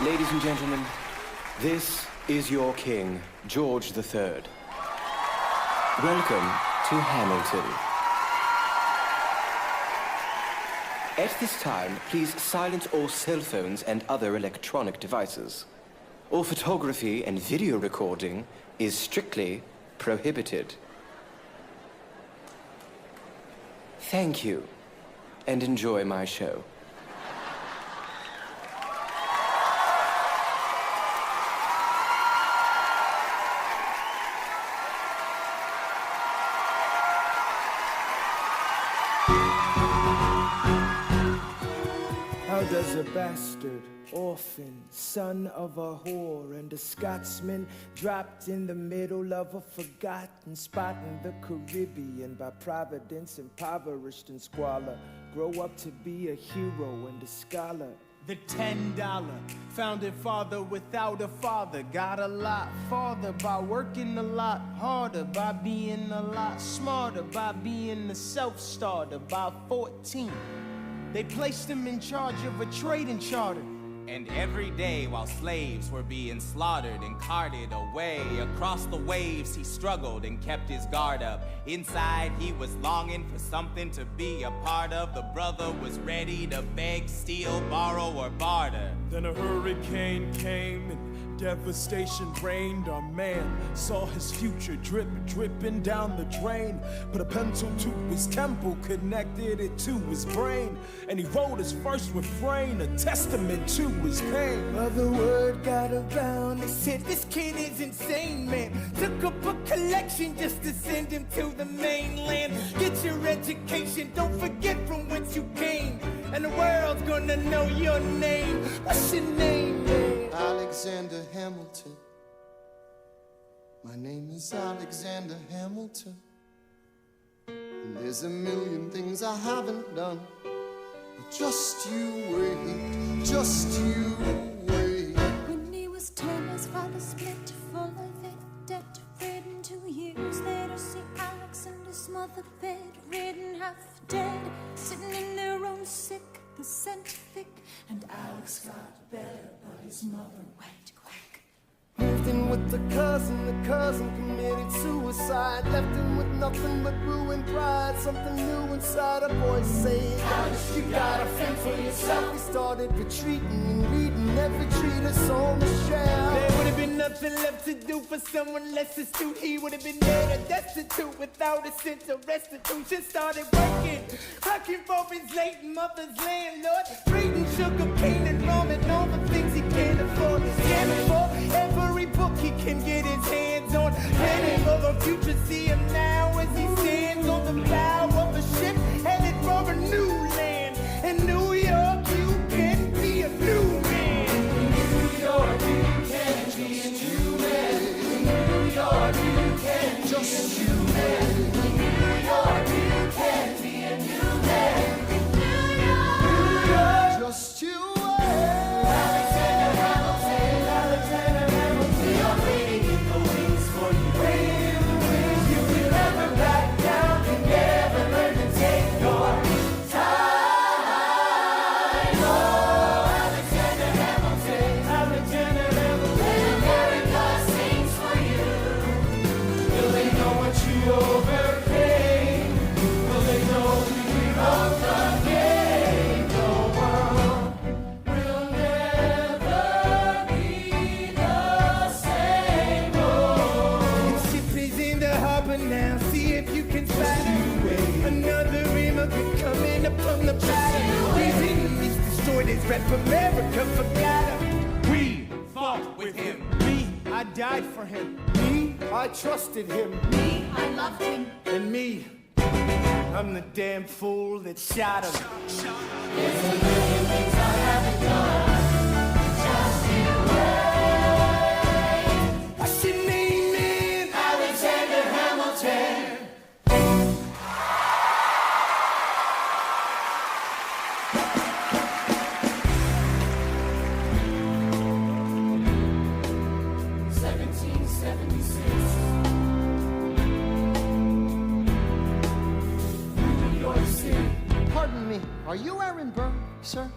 Ladies and gentlemen, this is your king, George III. Welcome to Hamilton. At this time, please silence all cell phones and other electronic devices. All photography and video recording is strictly prohibited. Thank you, and enjoy my show. How does a bastard, orphan, son of a whore and a Scotsman dropped in the middle of a forgotten spot in the Caribbean by providence, impoverished and squalor, grow up to be a hero and a scholar? The $10 founding father without a father got a lot farther by working a lot harder, by being a lot smarter, by being a self-starter. By 14, they placed him in charge of a trading charter. And every day while slaves were being slaughtered and carted away across the waves, he struggled and kept his guard up. Inside he was longing for something to be a part of. The brother was ready to beg, steal, borrow, or barter. Then a hurricane came and devastation reigned. Our man saw his future dripping down the drain. Put a pencil to his temple, connected it to his brain, and he wrote his first refrain, a testament to his pain. Well, the word got around, they said this kid is insane, man. Took up a collection just to send him to the mainland. Get your education, don't forget from whence you came, and the world's gonna know your name. What's your name, man? Alexander Hamilton. My name is Alexander Hamilton. And there's a million things I haven't done. But just you wait, just you wait. When he was 10, his father split, full of it, debt-ridden. 2 years later, see Alex and his mother bedridden, half dead, sitting in their own sick, the scent thick. And Alex got better, but his mother went quick. Moved in with the cousin committed suicide. Left him with nothing but ruined pride. Something new inside a voice saying, Alex, you gotta fend for yourself. He started retreating and reading every treatise on the shelf. There would have been nothing left to do for someone less astute. He would have been dead or destitute without a sense of restitution. Started working for his late mother's landlord, reading sugar cane and rum and all the things he can't afford. Scamming for every book he can get his hands on, planning for the future. See him now as he stands on the bow of a ship headed for a new land. In New York, you can be a new man. In New York, you can be a new man. In New York, you can just you man. In New York, you can be a new man. In New York, just you. Rep America forgot him. We fought with him. Me, I died for him. Me, I trusted him. Me, I loved him. And me, I'm the damn fool that shot him. There's a million things I haven't done. Just you wait. What's your name, man? Alexander Hamilton. Pardon me, are you Aaron Burr, sir?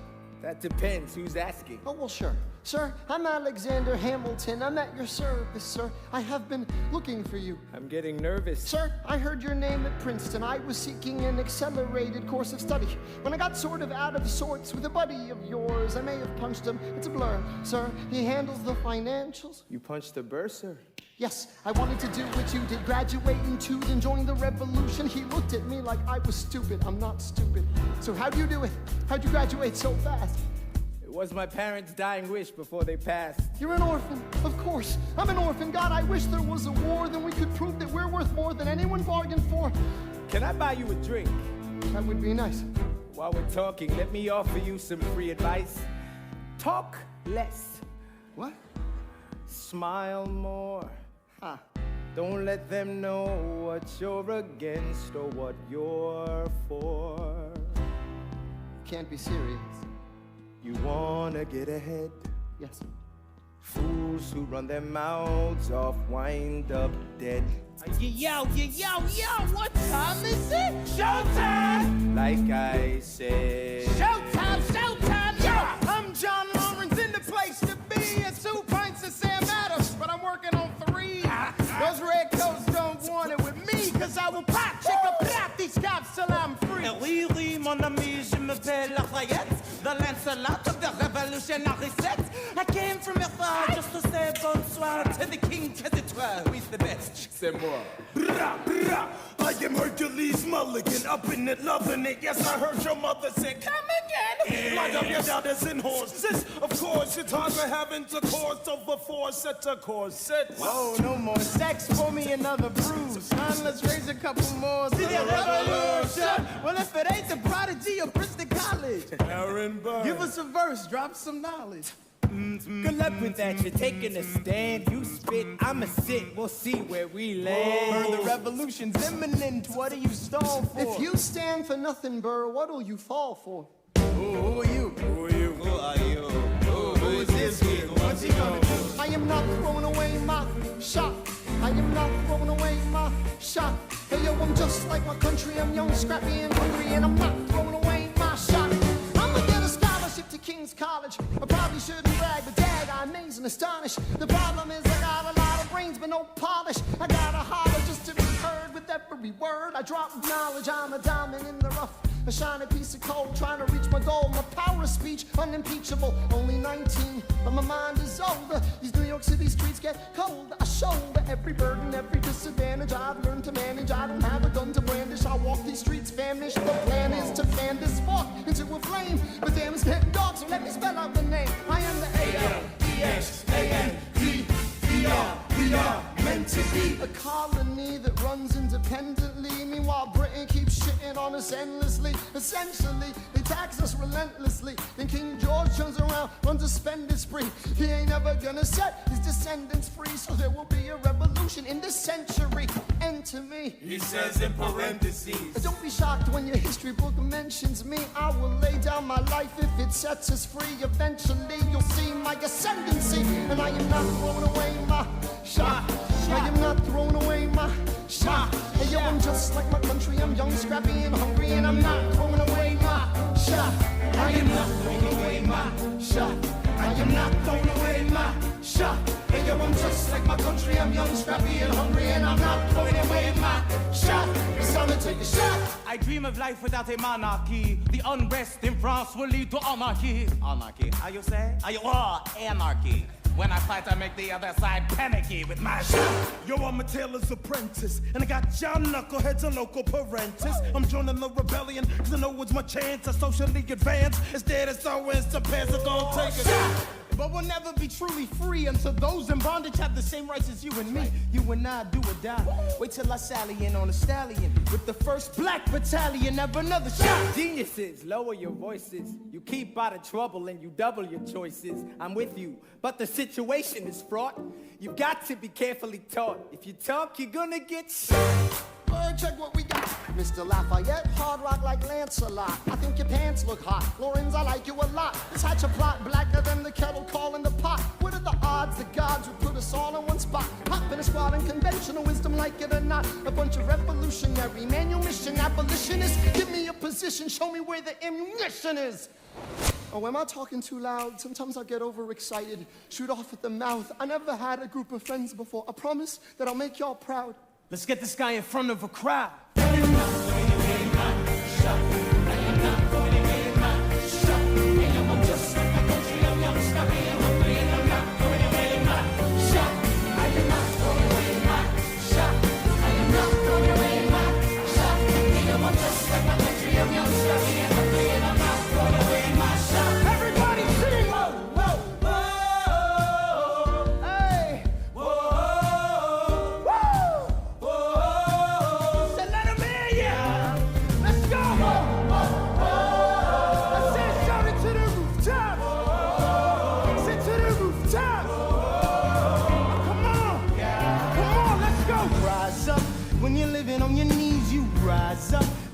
That depends. Who's asking? Oh, well, sure. Sir, I'm Alexander Hamilton. I'm at your service, sir. I have been looking for you. I'm getting nervous. Sir, I heard your name at Princeton. I was seeking an accelerated course of study. When I got sort of out of sorts with a buddy of yours, I may have punched him. It's a blur, sir. He handles the financials. You punched the Burr, sir? Yes, I wanted to do what you did, graduate in 2, then join the revolution. He looked at me like I was stupid. I'm not stupid. So how'd you do it? How'd you graduate so fast? It was my parents' dying wish before they passed. You're an orphan, of course. I'm an orphan. God, I wish there was a war, then we could prove that we're worth more than anyone bargained for. Can I buy you a drink? That would be nice. While we're talking, let me offer you some free advice. Talk less. What? Smile more. Huh. Don't let them know what you're against or what you're for. Can't be serious. You wanna get ahead? Yes. Fools who run their mouths off wind up dead. Yo, what time is it? Showtime! Like I said. Showtime! Yo, I'm John Lawrence in the place to be. It's 2 pints of Sam Adams, but I'm working on 3. Those red coats don't want it with me, cause I will pop, check these cops till I'm free. Oui, oui, mon ami, je m'appelle Lafayette, the Lancelot of the revolutionary set. I came from afar just to say bonsoir to the king, cause it's who is the best. C'est moi. Brah, brah. I am Hercules Mulligan, up in it, loving it. Yes, I heard your mother say, come again. Light up your daughters and horses. Of course, it's hard for having intercourse over 4 sets of corsets. Oh, no more sex, pour me another brew. Son, let's raise a couple more to the revolution. Well, if it ain't the Prodigy or Princeton College, Aaron Burr. give us a verse, drop some knowledge. Good luck with that, you're taking a stand. You spit, I'ma sit, we'll see where we land. Burr, the revolution's imminent, what are you stalled for? If you stand for nothing, Burr, what'll you fall for? Who are you? Who are you? Who are you? Who is this kid? What's he gonna do? I am not throwing away my shot. I am not throwing away my shot. Hey, yo, I'm just like my country. I'm young, scrappy, and hungry, and I'm not throwing away my shot. I'm gonna get a scholarship to King's College. I probably shouldn't brag, but dag, I amaze and astonish. The problem is I got a lot of brains, but no polish. I gotta holler just to be heard with every word. I drop knowledge, I'm a diamond in the rough. A shiny piece of coal, trying to reach my goal. My power of speech, unimpeachable. Only 19, but my mind is older. These New York City streets get cold. I shoulder every burden, every disadvantage I've learned to manage. I don't have a gun to brandish. I walk these streets famished. The plan is to fan this spark into a flame. But damn, it's getting dark, so let me spell out the name. I am the A-L-E-X-A-N-D-E-R. We are meant to be a colony that runs independently. Meanwhile, Britain keeps shitting on us endlessly. Essentially, they tax us relentlessly. Then King George turns around, runs a spending spree. He ain't ever gonna set his descendants free. So there will be a revolution in this century. Enter me. He says in parentheses. Don't be shocked when your history book mentions me. I will lay down my life if it sets us free. Eventually, you'll see my ascendancy. And I am not throwing away my shot. I am not throwing away my shot. Hey, yo, I'm just like my country. I'm young, scrappy, and hungry, and I'm not throwing away my shot. I am not throwing away my shot. I am not throwing away my shot. Hey, yo, I'm just like my country. I'm young, scrappy, and hungry, and I'm not throwing away my shot. It's time to take a shot. I dream of life without a monarchy. The unrest in France will lead to anarchy. Anarchy, how you say? Anarchy. When I fight, I make the other side panicky with my shot. Yo, I'm a tailor's apprentice, and I got y'all knuckleheads and local parentis. I'm joining the rebellion, cause I know it's my chance to socially advance. Instead, it's always the pants are gonna take a shot. But we'll never be truly free until those in bondage have the same rights as you and me. You and I do or die. Wait till I sally in on a stallion with the 1st Black Battalion. Have another shot. Geniuses, lower your voices. You keep out of trouble and you double your choices. I'm with you, but the situation is fraught. You've got to be carefully taught. If you talk, you're gonna get shot. Check what we got. Mr. Lafayette, hard rock like Lancelot. I think your pants look hot. Lawrence, I like you a lot. Let's hatch a plot blacker than the kettle calling the pot. What are the odds the gods would put us all in one spot? Hop in a squad and conventional wisdom, like it or not. A bunch of revolutionary manumission abolitionists. Give me a position, show me where the ammunition is. Oh, am I talking too loud? Sometimes I get overexcited, shoot off at the mouth. I never had a group of friends before. I promise that I'll make y'all proud. Let's get this guy in front of a crowd.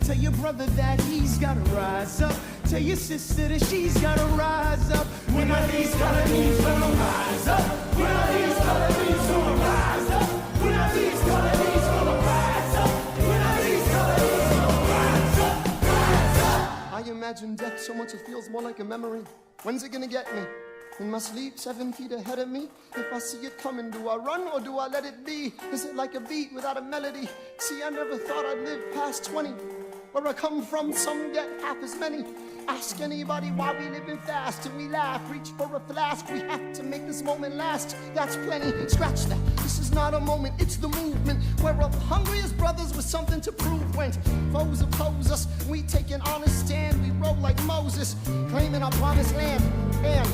Tell your brother that he's gotta rise up. Tell your sister that she's gotta rise up. When are these colonies gonna rise up? When are these colonies gonna rise up? When are these colonies gonna rise up? When are these colonies gonna rise up? Rise up! I imagine death so much it feels more like a memory. When's it gonna get me? In my sleep, 7 feet ahead of me. If I see it coming, do I run or do I let it be? Is it like a beat without a melody? See, I never thought I'd live past 20. Where I come from, some get half as many. Ask anybody why we living fast and we laugh. Reach for a flask, we have to make this moment last. That's plenty, scratch that. This is not a moment, it's the movement. We're up hungry as brothers with something to prove. When foes oppose us, we take an honest stand. We roll like Moses, claiming our promised land. And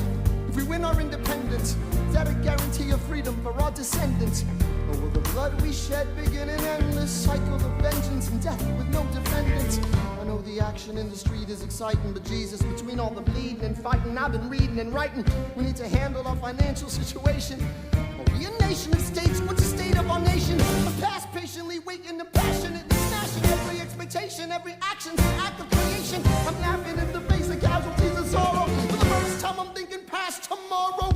if we win our independence, is that a guarantee of freedom for our descendants? Or will the blood we shed begin an endless cycle of vengeance and death with no defendants? I know the action in the street is exciting, but Jesus, between all the bleeding and fighting, I've been reading and writing. We need to handle our financial situation. Are we a nation of states? What's the state of our nation? A past patiently waiting and passionately smashing every expectation, every action's an act of creation. I'm laughing in the face of casualties and sorrow. For the first time I'm thinking past tomorrow.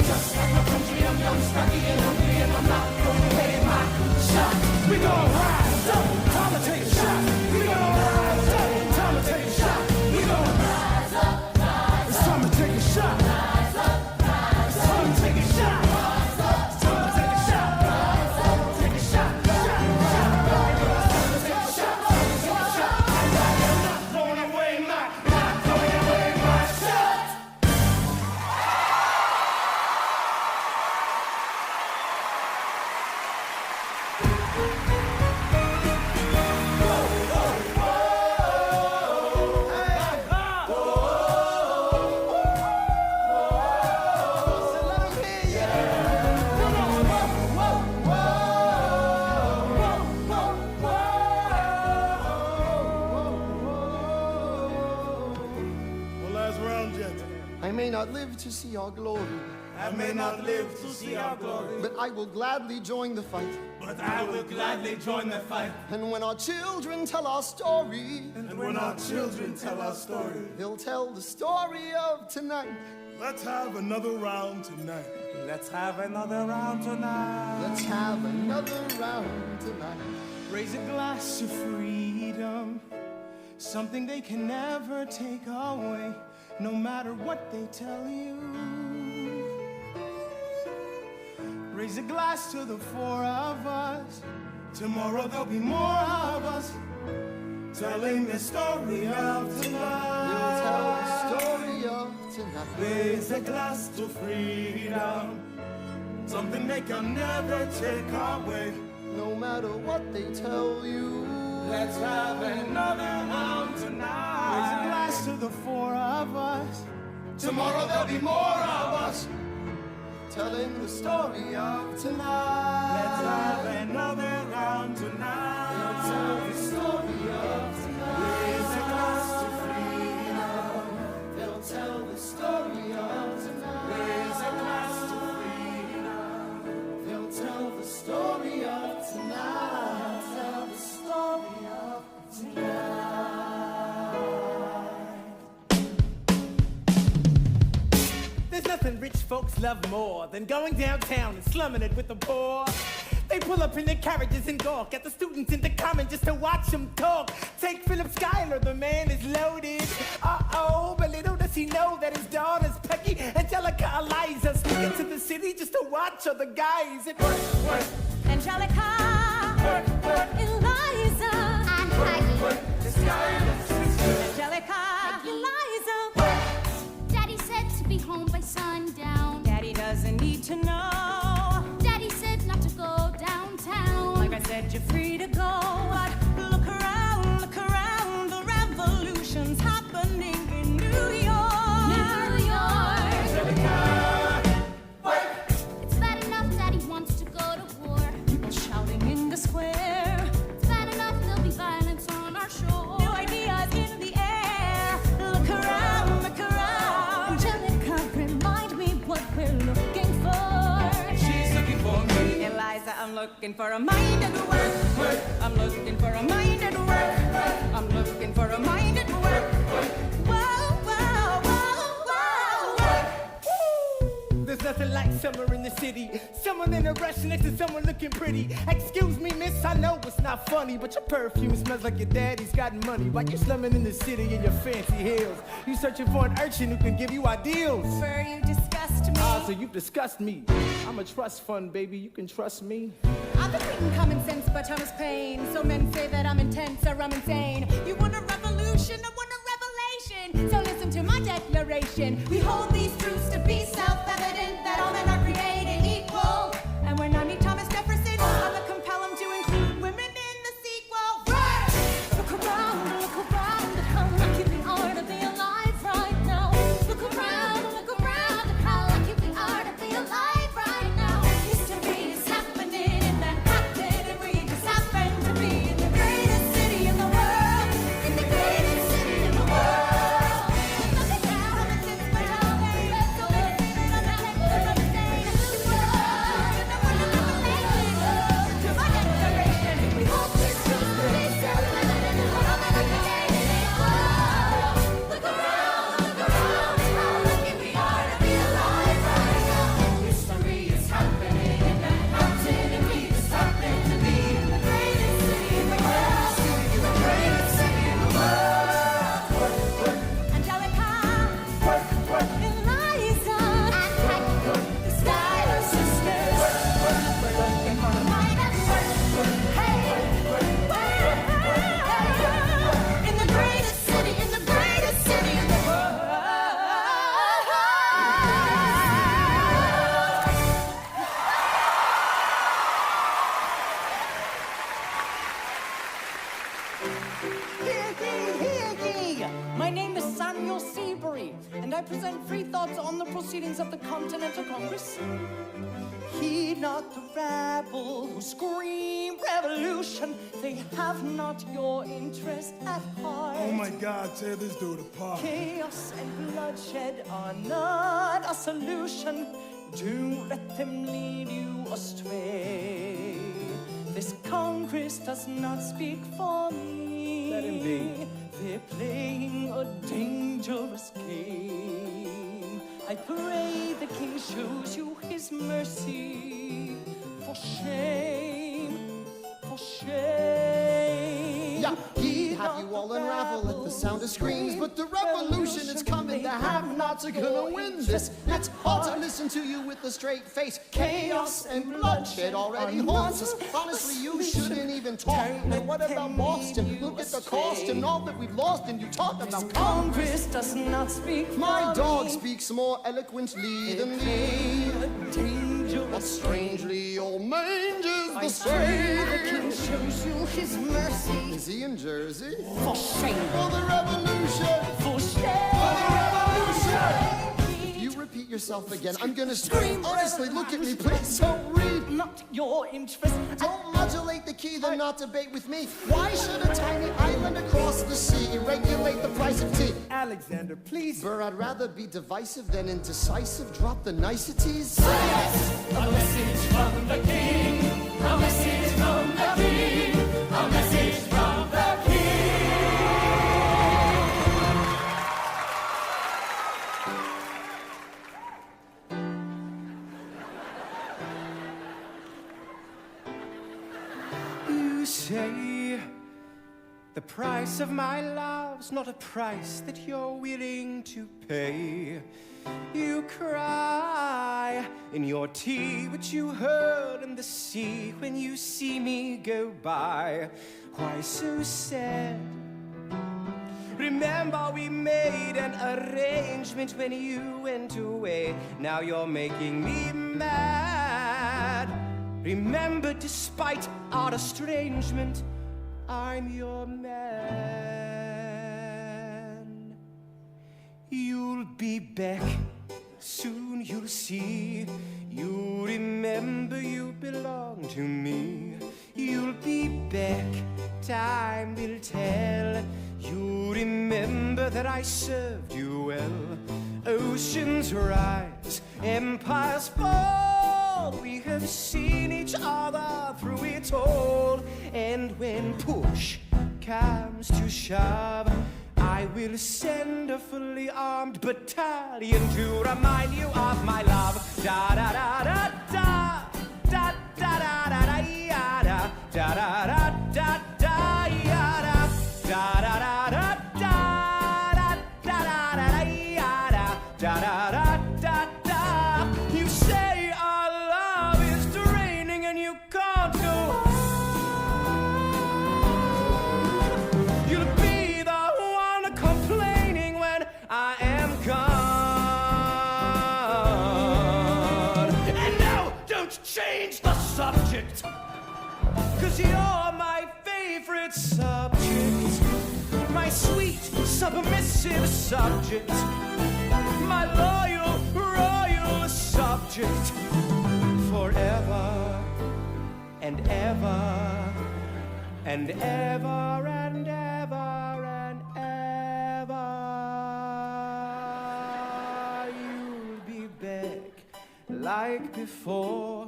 Just like my country, I'm young, scrappy and hungry, and I'm not throwing away my shot. We gon' rise up, time to take a shot. We gon' rise up, time to take a shot. We gon' rise up, it's time to take a shot. Rise up, it's time to take a shot. Rise up, it's time to take a shot. Rise up, take a shot. I'm not throwing away my shot. I may not live to see our glory. I may not live to see our glory, But I will gladly join the fight. but I will gladly join the fight. And when our children tell our story, And when our children tell our story, they'll tell the story of tonight. Let's have another round tonight. let's have another round tonight. Let's have another round tonight. Raise a glass of freedom, something they can never take away, no matter what they tell you. Raise a glass to the four of us. Tomorrow there'll be more of us, telling the story of tonight. We'll tell the story of tonight. Raise a glass to freedom, something they can never take away. No matter what they tell you. Let's have another round tonight. Raise a glass to the four of us. Tomorrow there'll be more of us, telling the story of tonight. let's have another round tonight. We'll tell the story of tonight. Raise a glass to freedom. They'll tell the story of tonight. Raise a glass to freedom. They'll tell the story of tonight. Tell the story of tonight. There's nothing rich folks love more than going downtown and slumming it with the poor. They pull up in their carriages and gawk at the students in the common just to watch them talk. Take Philip Schuyler, the man is loaded. Uh-oh, but little does he know that his daughters, Peggy, Angelica, Eliza, sneak into the city just to watch other guys at work, work. Angelica, Work, work. Eliza, And Peggy. Work, the Schuyler sisters. Angelica, Eliza. Daddy said to be home by sundown. Daddy doesn't need to know. Daddy said not to go downtown. Like I said, you're free to go. But look around, the revolution's happening in New York. New York. Angelica, work. It's bad enough Daddy wants to go to war. People shouting in the square. It's bad enough there'll be violence on our shore. New ideas in the air. Look around, Angelica, remind me what we're looking for. She's looking for me. Eliza, I'm looking for a mind at work. I'm looking for a mind at work. I'm looking for a mind at work. Whoa, whoa, whoa, whoa. There's nothing like summer in the city. Someone in a rush next to someone looking pretty. Excuse me, miss, I know it's not funny, but your perfume smells like your daddy's got money. Why you slumming in the city in your fancy heels? You searching for an urchin who can give you ideals. Burr, you disgust me. Ah, so you've discussed me. I'm a trust fund, baby, you can trust me. I've been reading Common Sense by Thomas Paine. So men say that I'm intense or I'm insane. You want a revolution, I want a revelation. So listen to my declaration. We hold these truths to be self-evident, that all men are created equal. And when I meet Thomas Jefferson, I will compel him to include women in the sequel. Look around at how lucky we are to be alive right now. Look around at how lucky we are to be alive right now. History is happening in Manhattan, and we just happen to be in the greatest city in the world. In the greatest city in the world. Nothing now, since my home is so many people are not like the representation. To my declaration, we hope this truth to be self-evident, and all men are created equal. Look around at how lucky we are to be alive right now. History is happening in Manhattan, and we just happen to be in the greatest city in the world. In the greatest city in the world. Angelica, Eliza, And Peggy. the Schuyler sisters. We're looking for a mind at work. Hey, in the greatest city in the world. Hear ye! My name is Samuel Seabury, and I present free thoughts on the proceedings of the Continental Congress. Heed not the rabble who scream revolution. They have not your interest at heart. Oh my God, tear this dude apart. Chaos and bloodshed are not a solution. Do let them lead you astray. This Congress does not speak for me. Let him be. They're playing a dangerous game. I pray the King shows you his mercy. For shame, for shame. Yeah, he'd have you all unravel at the sound of screams, but the revolution is coming. The have-nots are gonna win this. Let's all to listen to you with a straight face. Chaos and bloodshed already haunts us. Honestly, you shouldn't even talk. And what about Boston? Look at the cost and all that we've lost, and you talk about Congress does not speak. My for dog me. speaks more eloquently than Play me. a dangerous But strangely, old mange is I the pray the same. King shows you his mercy. Is he in Jersey? For shame, For the revolution! for shame. If you repeat yourself again, I'm gonna scream. Honestly, look at me, please don't read. Not your interest. Don't modulate the key, then not debate with me. Why should a tiny island across the sea regulate the price of tea? Alexander, please. Burr, I'd rather be divisive than indecisive. Drop the niceties. A message from the King. A message from the King. A message from the King. say the price of my love's not a price that you're willing to pay. You cry in your tea, which you hurl in the sea when you see me go by. Why so sad? Remember we made an arrangement when you went away. Now you're making me mad. Remember, despite our estrangement, I'm your man. You'll be back, soon you'll see. You'll remember you belong to me. You'll be back, time will tell. You remember that I served you well. Oceans rise, empires fall. We have seen each other through it all. And when push comes to shove, I will send a fully armed battalion to remind you of my love. Da da da da da da da da da da da da da da da da da da da da. You say our love is draining and you can't go on. You'll be the one complaining when I am gone. And no, don't change the subject, 'cause you're my favorite subject, my sweet submissive subject, my loyal royal subject, forever and ever and ever and ever and ever. You'll be back like before.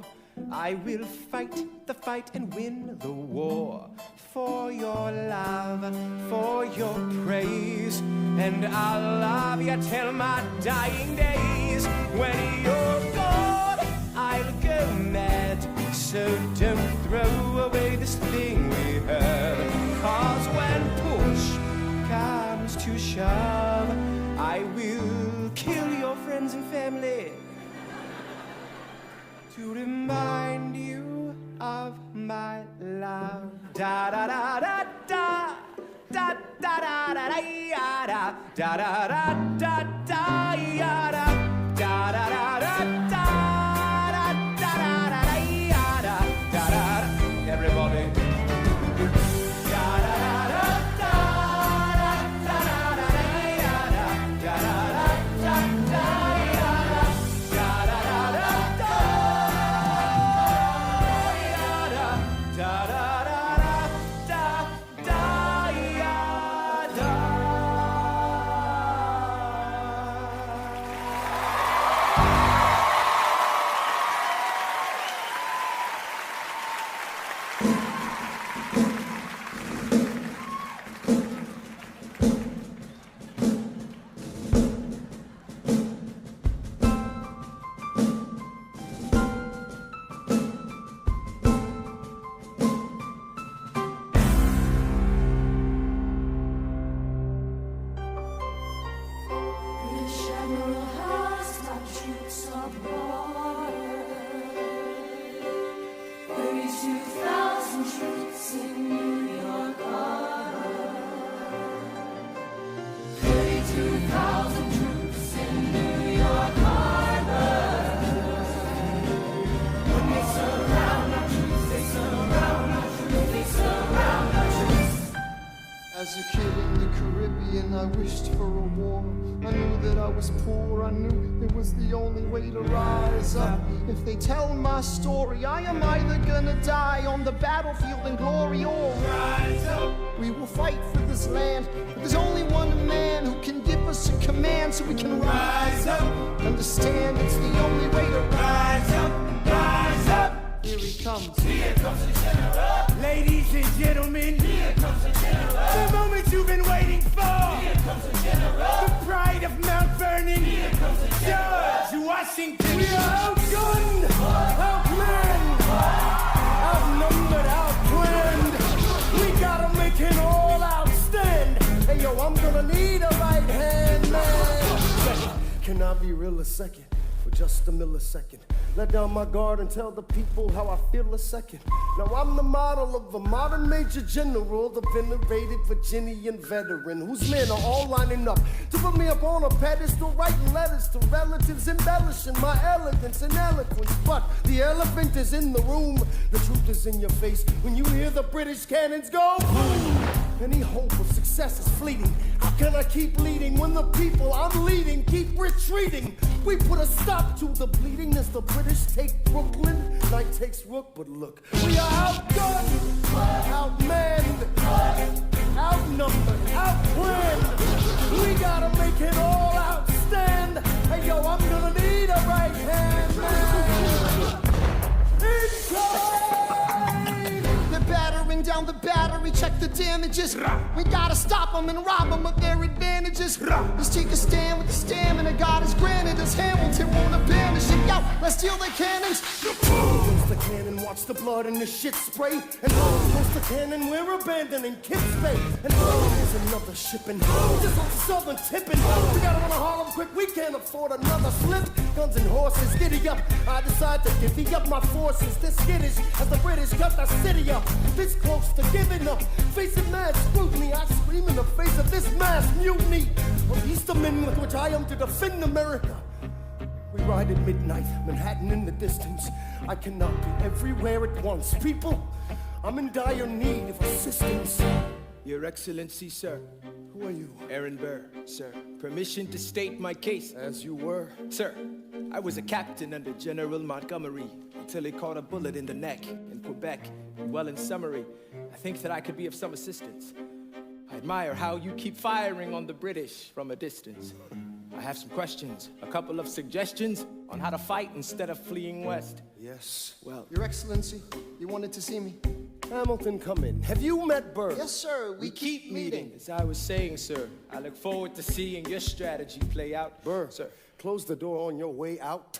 I will fight the fight and win the war for your love, for your praise, and I'll love you till my dying days. When you're gone, I'll go mad, so don't throw away this thing we have. 'Cause when push comes to shove, I will kill your friends and family to remind you of my love. Da da da da da da da da da da da da da da da da da da da. Everybody. As a kid in the Caribbean, I wished for a war. I knew that I was poor, I knew it was the only way to rise up. If they tell my story, I am either gonna die on the battlefield in glory or rise up. We will fight for this land, but there's only one man who can give us a command so we can rise up. Understand, it's the only way to rise up, rise up. Here he comes. Here comes the general. Ladies and gentlemen, Here comes the general. the moment you've been waiting for. Here comes the general. The pride of Mount Vernon. Here comes the general. George Washington. We are outgunned, outmanned, outnumbered, outplanned. I be real a second? For just a millisecond. Let down my guard and tell the people how I feel a second. Now I'm the model of a modern major general, the venerated Virginian veteran, whose men are all lining up to put me up on a pedestal, writing letters to relatives, embellishing my elegance and eloquence. But the elephant is in the room, the truth is in your face when you hear the British cannons go boom. Any hope of success is fleeting. How can I keep leading when the people I'm leading keep retreating? We put a stop to the bleeding as the British take Brooklyn. Night takes Rook, but look, we are outgunned, outmanned, outnumbered, outplanned. We gotta make it all outstand. Hey yo, I'm gonna need a right hand man. They're battering down the battery, check the damages. We gotta stop them and rob them of their advantages. Let's take a stand with the stamina God has granted us. Hamilton won't abandon us. Yo, let's steal the cannons. Close the cannon, watch the blood and the shit spray. And close the cannon, we're abandoning Kips Bay. And there's another shipping, just on southern tipping. We gotta run to Harlem quick, we can't afford another slip. Guns and horses, giddy up. I decide to divvy up my forces. This skittish as the British cut the city up. This close to giving up, facing mad scrutiny. I scream in the face of this mass mutiny. Of Eastermen with which I am to defend America. We ride at midnight, Manhattan in the distance. I cannot be everywhere at once. People, I'm in dire need of assistance. Your Excellency, sir. Who are you? Aaron Burr, sir. Permission to state my case. As you were. Sir, I was a captain under General Montgomery until he caught a bullet in the neck in Quebec. Well, in summary, I think that I could be of some assistance. I admire how you keep firing on the British from a distance. I have some questions, a couple of suggestions on how to fight instead of fleeing west. Yes. Well, Your Excellency, you wanted to see me? Hamilton, come in. Have you met Burr? Yes, sir. We keep meeting. as I was saying, sir, I look forward to seeing your strategy play out. Burr, Sir. close the door on your way out.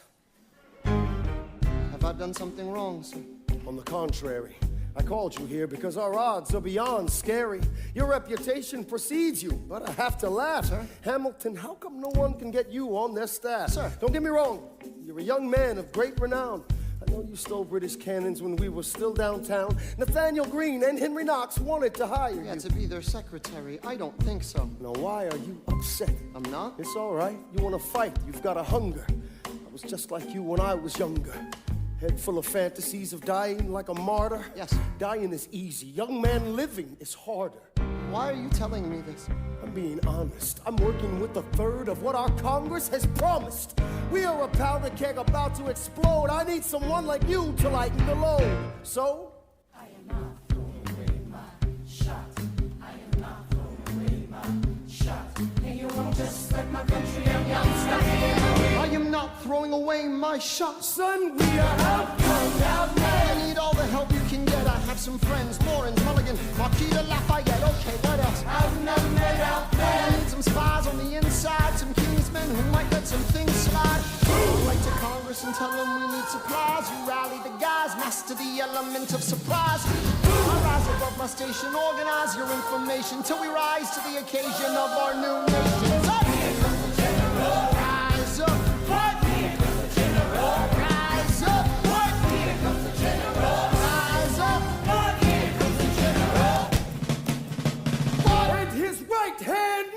Have I done something wrong, sir? On the contrary, I called you here because our odds are beyond scary. Your reputation precedes you, but I have to laugh. Sir? Hamilton, how come no one can get you on their staff? Sir. Don't get me wrong. You're a young man of great renown. I know you stole British cannons when we were still downtown. Nathaniel Greene and Henry Knox wanted to hire Yeah, you. to be their secretary. I don't think so. Now, why are you upset? I'm not? It's all right. You want to fight. You've got a hunger. I was just like you when I was younger. Head full of fantasies of dying like a martyr. Yes. Dying is easy. Young man living is harder. Why are you telling me this? I'm being honest. I'm working with a third of what our Congress has promised. We are a powder keg about to explode. I need someone like you to lighten the load. So? I am not throwing away my shot. I am not throwing away my shot. And you won't just let my country and young stop here. I am not throwing away my shot. Son, we are outgunned, outmanned. I need all the help you can get. I have some friends, Lawrence, Mulligan, Marquita, Lafayette. Okay, what else? Outnumbered, outplanned. I need some spies on the inside, some Kingsmen who might let some things slide. Write to Congress and tell them we need supplies. You rally the guys, master the element of surprise. I rise above my station, organize your information till we rise to the occasion of our new nation. Rise up. Here comes the general. Rise up. Here comes the general. Rise up. Here comes the general. And his right hand